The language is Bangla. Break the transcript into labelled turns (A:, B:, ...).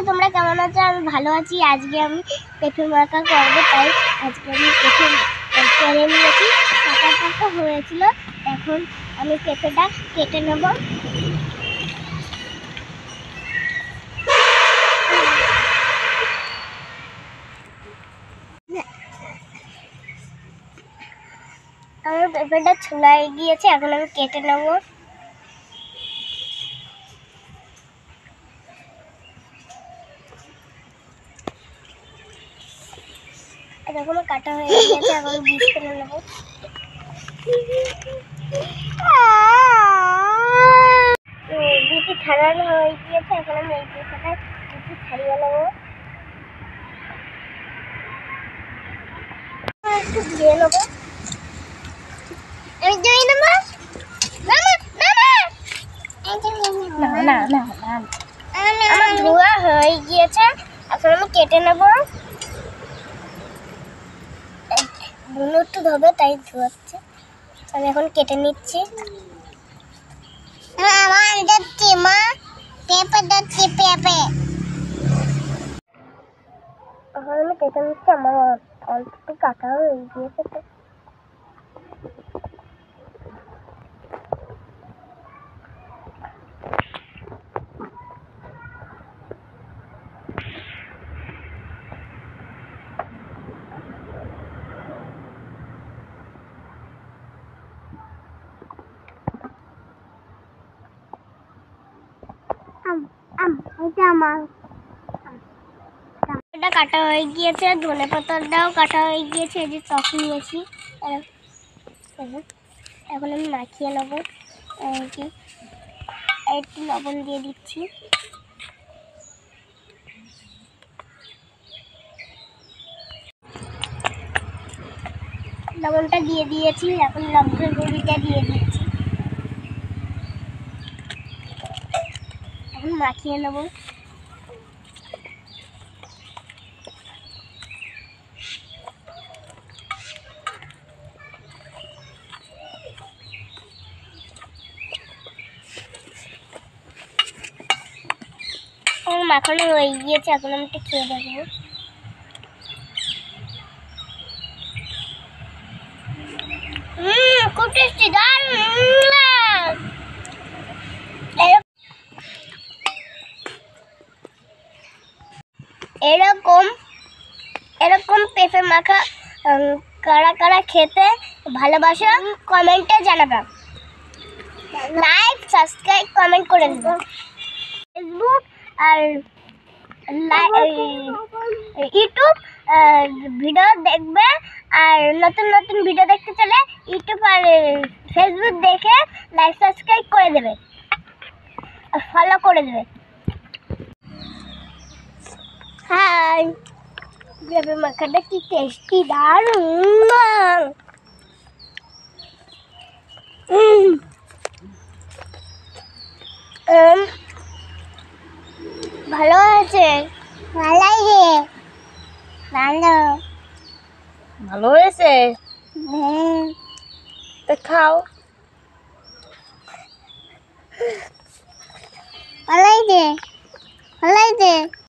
A: তোমরা কেমন আছো? আমি ভালো আছি। আজকে আমি পেঁপে মাখা করবো, তাই আজকে আমি পেঁপে করে নিয়েছি। পাকা পাকা হয়েছিল। এখন আমি পেঁপেটা কেটে নেব। আমার পেঁপেটা ছোলাই গিয়েছে, এখন আমি কেটে নেব। এরকম কাটা হয়ে গিয়েছে, এখন বিট করে নেব। বিটি ছাড়ানো হয়ে গিয়েছে, এখন আমি এই পেঁপেটা বিটি ছাড়িয়ে নেব। একটু ধুয়ে নেবো। আমি ধুয়ে নেবো। আমার ধোয়া হয়ে গিয়েছে, এখন আমি কেটে নেব। বুনো একটু ধোবে, তাই ধোয়াচ্ছে। আমি এখন কেটে নিচ্ছি। এখন আমি কেটে নিচ্ছি। আমার অল্প একটু কাটা হয়ে গিয়েছে। এটা কাটা হয়ে গিয়েছে, ধনে পাতাটাও কাটা হয়ে গিয়েছে। এই যে টক নিয়েছি, এখন আমি মাখিয়ে নেব। একটু লবণ দিয়ে দিচ্ছি। লবণটা দিয়ে দিয়েছি, এখন লঙ্কার গুঁড়িটা দিয়ে দিচ্ছি। এখন মাখিয়ে নেব। মাখানো হয়ে গিয়েছে, এখন আমি একটু খেয়ে দেখবো। খুব টেস্টি, এরকম পেঁপে মাখা কারা কারা খেতে ভালোবাসো কমেন্টে জানাবে। লাইক, সাবস্ক্রাইব, কমেন্ট করে দেবো। ফেসবুক আর ইউটিউব ভিডিও দেখবে, আর নতুন নতুন ভিডিও দেখতে চলে ইউটিউব আর ফেসবুক দেখে লাইক সাবস্ক্রাইব করে দেবে, ফলো করে দেবে। হাই, পেঁপে মাখাটা কি টেস্টি, দারুণ। ভালো হয়েছে, ভালো হয়েছে। তো খাও। ভালো হয়েছে।